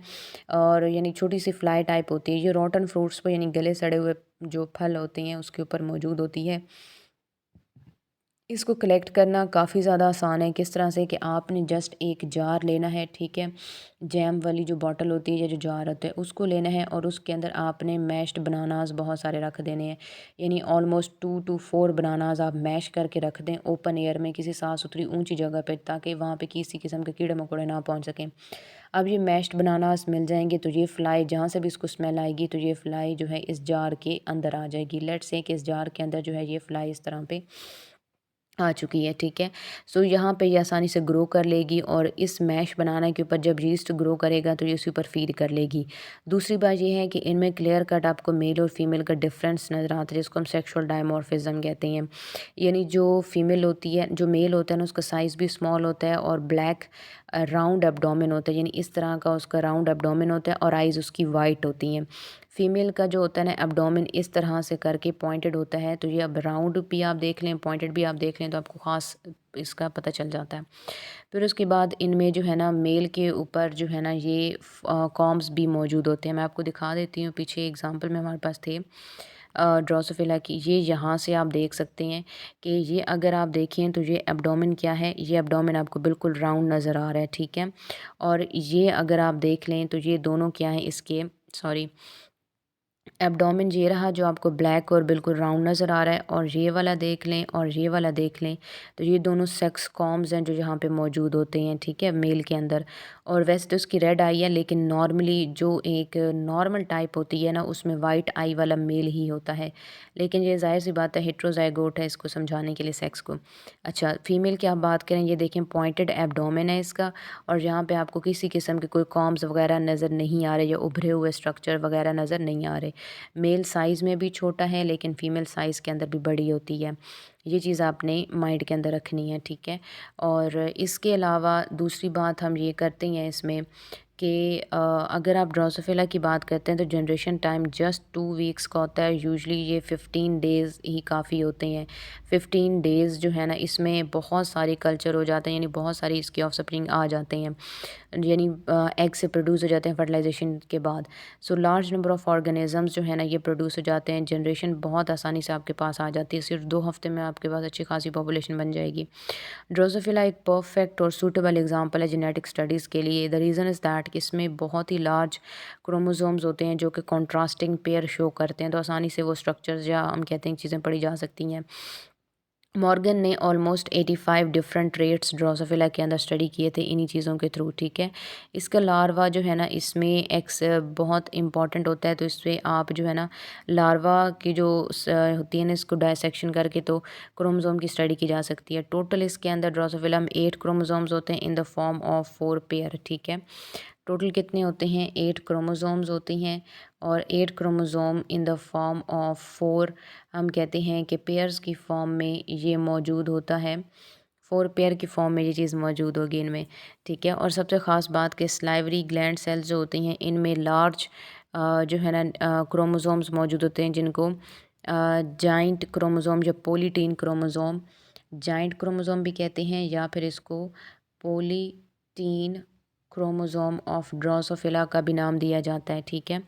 और यानी छोटी सी फ्लाई टाइप होती है। ये रॉटन फ्रूट्स पर यानी गले सड़े हुए जो फल होते हैं उसके ऊपर मौजूद होती है। इसको कलेक्ट करना काफ़ी ज़्यादा आसान है। किस तरह से कि आपने जस्ट एक जार लेना है, ठीक है। जैम वाली जो बॉटल होती है या जो जार होता है उसको लेना है और उसके अंदर आपने मैश्ड बनानास बहुत सारे रख देने हैं, यानी ऑलमोस्ट 2 to 4 बनानास आप मैश करके रख दें ओपन एयर में किसी साफ़ सुथरी ऊंची जगह पे, ताकि वहाँ पे किसी किस्म के कीड़े मकोड़े ना पहुँच सकें। अब ये मैश्ड बनानास मिल जाएंगे तो ये फ्लाई जहाँ से भी इसको स्मेल आएगी तो ये फ्लाई जो है इस जार के अंदर आ जाएगी। लेट्स से कि इस जार के अंदर जो है ये फ्लाई इस तरह पे आ चुकी है, ठीक है। सो यहाँ पे ये आसानी से ग्रो कर लेगी और इस मैश बनाने के ऊपर जब यीस्ट ग्रो करेगा तो ये उसी ऊपर फीड कर लेगी। दूसरी बात ये है कि इनमें क्लियर कट आपको मेल और फीमेल का डिफरेंस नज़र आता है, जिसको हम सेक्सुअल डायमॉर्फिज्म कहते हैं। यानी जो फीमेल होती है, जो मेल होता है ना, उसका साइज़ भी स्मॉल होता है और ब्लैक राउंड एब्डोमेन होता है, यानी इस तरह का उसका राउंड एब्डोमेन होता है और आइज़ उसकी वाइट होती हैं। फीमेल का जो होता है ना एब्डोमेन इस तरह से करके पॉइंटेड होता है, तो ये अब राउंड भी आप देख लें, पॉइंटेड भी आप देख लें तो आपको ख़ास इसका पता चल जाता है। फिर उसके बाद इनमें जो है ना मेल के ऊपर जो है ना ये कॉम्ब्स भी मौजूद होते हैं। मैं आपको दिखा देती हूँ, पीछे एग्जांपल में हमारे पास थे ड्रोसोफिला की। ये यहाँ से आप देख सकते हैं कि ये अगर आप देखें तो ये एब्डोमेन क्या है, ये एब्डोमेन आपको बिल्कुल राउंड नज़र आ रहा है, ठीक है। और ये अगर आप देख लें तो ये दोनों क्या हैं इसके, सॉरी, एब्डोमेन ये रहा जो आपको ब्लैक और बिल्कुल राउंड नज़र आ रहा है, और ये वाला देख लें और ये वाला देख लें तो ये दोनों सेक्स कॉम्स हैं जो यहाँ पे मौजूद होते हैं, ठीक है, मेल के अंदर। और वैसे तो उसकी रेड आई है, लेकिन नॉर्मली जो एक नॉर्मल टाइप होती है ना उसमें वाइट आई वाला मेल ही होता है, लेकिन ये ज़ाहिर सी बात है हेट्रोजाइगोट है, इसको समझाने के लिए सेक्स को। अच्छा, फीमेल की आप बात करें, ये देखें पॉइंटेड एब्डोमेन है इसका, और यहाँ पे आपको किसी किस्म के कोई कॉम्स वगैरह नज़र नहीं आ रहे या उभरे हुए स्ट्रक्चर वगैरह नज़र नहीं आ रहे। मेल साइज़ में भी छोटा है लेकिन फ़ीमेल साइज़ के अंदर भी बड़ी होती है। ये चीज़ आपने माइंड के अंदर रखनी है, ठीक है। और इसके अलावा दूसरी बात हम ये करते हैं इसमें कि अगर आप ड्रोसोफिला की बात करते हैं तो जनरेशन टाइम जस्ट 2 वीक्स का होता है। यूजुअली ये 15 डेज़ ही काफ़ी होते हैं। 15 डेज़ जो है ना इसमें बहुत सारे कल्चर हो जाते हैं, यानी बहुत सारी इसके ऑफस्प्रिंग आ जाते हैं, यानी एग से प्रोड्यूस हो जाते हैं फर्टिलाइजेशन के बाद। So large number of organisms जो है ना ये प्रोड्यूस हो जाते हैं, जनरेशन बहुत आसानी से आपके पास आ जाती है, सिर्फ 2 हफ्ते में आपके पास अच्छी खासी पॉपुलेशन बन जाएगी। ड्रोसोफिला एक परफेक्ट और सूटेबल एग्जांपल है जेनेटिक स्टडीज़ के लिए। द रीज़न इज़ दैट कि इसमें बहुत ही लार्ज क्रोमोसोम्स होते हैं जो कि कॉन्ट्रास्टिंग पेयर शो करते हैं, तो आसानी से वो स्ट्रक्चर्स या हम कहते हैं चीज़ें पढ़ी जा सकती हैं। मॉर्गन ने ऑलमोस्ट 85 डिफरेंट ट्रेट्स ड्रोसोफिला के अंदर स्टडी किए थे इन्हीं चीज़ों के थ्रू, ठीक है। इसका लार्वा जो है ना इसमें एक्स बहुत इंपॉर्टेंट होता है, तो इसमें आप जो है ना लार्वा की जो होती है ना इसको डायसेक्शन करके तो क्रोमोसोम की स्टडी की जा सकती है। टोटल इसके अंदर ड्रोसोफिला में 8 क्रोमोसोम्स होते हैं इन द फॉर्म ऑफ 4 पेयर, ठीक है। टोटल कितने होते हैं, 8 क्रोमोसोम्स होते हैं, और 8 chromosome in the form of 4 हम कहते हैं कि पेयर्स की फॉर्म में ये मौजूद होता है। 4 पेयर की फॉर्म में ये चीज़ मौजूद होगी इनमें, ठीक है। और सबसे ख़ास बात कि सलाइवरी ग्लैंड सेल्स जो होती हैं इनमें लार्ज जो है ना क्रोमोसोम्स मौजूद होते हैं, जिनको जॉइंट क्रोमोसोम या पॉलीटीन क्रोमोसोम, जॉइंट क्रोमोसोम भी कहते हैं, या फिर इसको पॉलीटीन क्रोमोसोम ऑफ ड्रोसोफिला का भी नाम दिया जाता है, ठीक है।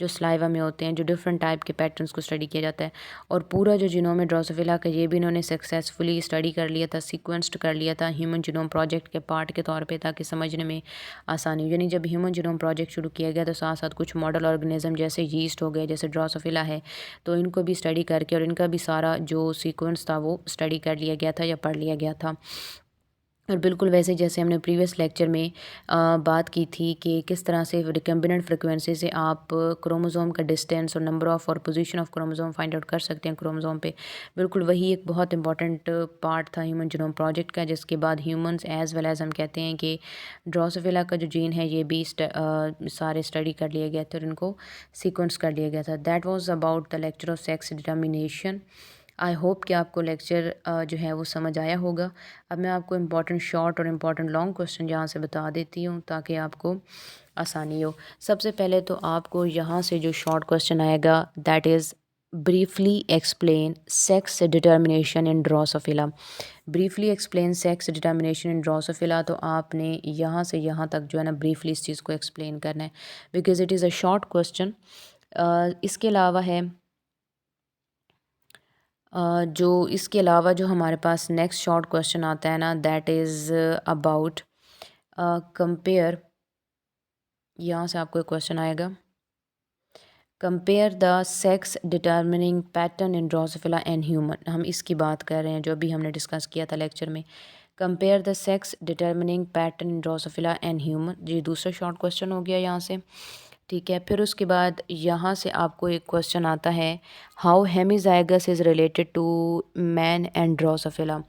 जो स्लाइवा में होते हैं, जो डिफरेंट टाइप के पैटर्न्स को स्टडी किया जाता है। और पूरा जो जीनोम है ड्रोसोफिला का ये भी इन्होंने सक्सेसफुली स्टडी कर लिया था, सीक्वेंस्ड कर लिया था ह्यूमन जीनोम प्रोजेक्ट के पार्ट के तौर पे, ताकि समझने में आसानी हो। यानी जब ह्यूमन जीनोम प्रोजेक्ट शुरू किया गया तो साथ साथ कुछ मॉडल ऑर्गेनिज्म जैसे यीस्ट हो गए, जैसे ड्रोसोफिला है, तो इनको भी स्टडी करके और इनका भी सारा जो सीक्वेंस था वो स्टडी कर लिया गया था या पढ़ लिया गया था। और बिल्कुल वैसे जैसे हमने प्रीवियस लेक्चर में बात की थी कि किस तरह से रिकम्बिनेंट फ्रिक्वेंसी से आप क्रोमोसोम का डिस्टेंस और नंबर ऑफ़ और position of chromosome find out कर सकते हैं क्रोमोसोम पे। बिल्कुल वही एक बहुत इंपॉर्टेंट पार्ट था ह्यूमन जीनोम प्रोजेक्ट का, जिसके बाद ह्यूमंस एज़ वेल एज़ हम कहते हैं कि ड्रोसोफिला का जो जीन है ये भी सारे स्टडी कर लिए गए थे और इनको सीक्वेंस कर लिया गया था। That was about the lecture of sex determination. I hope कि आपको लेक्चर जो है वो समझ आया होगा। अब मैं आपको इम्पॉर्टेंट शॉर्ट और इम्पॉर्टेंट लॉन्ग क्वेश्चन यहाँ से बता देती हूँ ताकि आपको आसानी हो। सबसे पहले तो आपको यहाँ से जो शॉर्ट क्वेश्चन आएगा that is briefly explain sex determination in Drosophila. Briefly explain sex determination in Drosophila, तो आपने यहाँ से यहाँ तक जो है ना ब्रीफली इस चीज़ को एक्सप्लेन करना है, because it is a short question. इसके अलावा है जो इसके अलावा जो हमारे पास नेक्स्ट शॉर्ट क्वेश्चन आता है ना दैट इज़ अबाउट कंपेयर। यहाँ से आपको एक क्वेश्चन आएगा, compare the sex determining pattern in Drosophila and human. हम इसकी बात कर रहे हैं जो अभी हमने डिस्कस किया था लेक्चर में। Compare the sex determining pattern in Drosophila and human, ये दूसरा शॉर्ट क्वेश्चन हो गया यहाँ से, ठीक है। फिर उसके बाद यहाँ से आपको एक क्वेश्चन आता है, how hemizygous is related to man and Drosophila,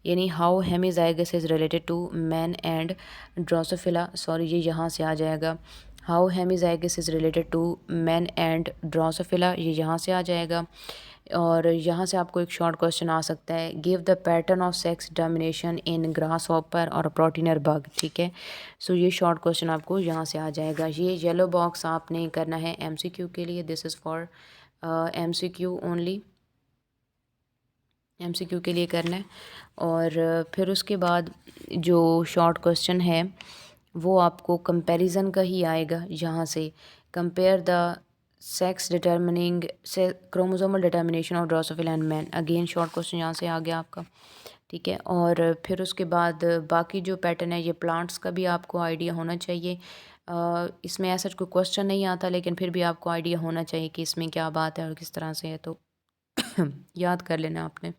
यानी how hemizygous is related to man and Drosophila, sorry ये यहाँ से आ जाएगा। How hemizygous is related to man and Drosophila, ये यहाँ से आ जाएगा। और यहाँ से आपको एक शॉर्ट क्वेश्चन आ सकता है, give the pattern of sex domination in grass hopper और प्रोटीनर बग। ठीक है, सो ये शॉर्ट क्वेश्चन आपको यहाँ से आ जाएगा। ये येलो बॉक्स आपने करना है एमसीक्यू के लिए, this is for MCQ only, MCQ के लिए करना है। और फिर उसके बाद जो शॉर्ट क्वेश्चन है वो आपको कंपैरिजन का ही आएगा। यहाँ से कंपेयर द सेक्स डिटर्मिनिंग से chromosomal determination of Drosophila and man, again short question यहाँ से आ गया आपका। ठीक है, और फिर उसके बाद बाकी जो पैटर्न है ये प्लांट्स का भी आपको आइडिया होना चाहिए। इसमें ऐसा कोई क्वेश्चन नहीं आता, लेकिन फिर भी आपको आइडिया होना चाहिए कि इसमें क्या बात है और किस तरह से है, तो याद कर लेना आपने।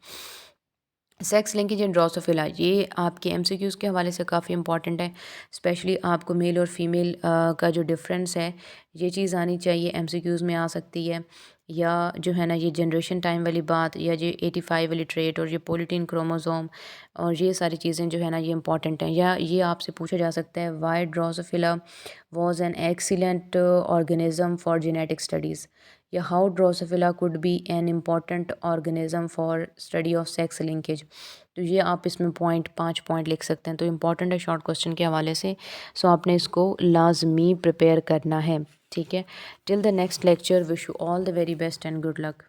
सेक्स लिंकेज इन ड्रोसोफिला, ये आपके एमसीक्यूज़ के हवाले से काफ़ी इंपॉर्टेंट है। स्पेशली आपको मेल और फीमेल का जो डिफरेंस है ये चीज़ आनी चाहिए, एमसीक्यूज़ में आ सकती है। या जो है ना ये जनरेशन टाइम वाली बात, या ये 85 वाली ट्रेट, और ये पोलिटीन क्रोमोसोम, और ये सारी चीज़ें जो है ना ये इंपॉर्टेंट हैं। या ये आपसे पूछा जा सकता है, why Drosophila was an excellent organism for genetic studies, या how Drosophila could be an important organism for study of sex linkage. तो ये आप इसमें 5 पॉइंट लिख सकते हैं, तो इम्पॉर्टेंट है शॉर्ट क्वेश्चन के हवाले से। सो आपने इसको लाजमी प्रिपेयर करना है। ठीक है, till the next lecture, wish you all the very best and good luck.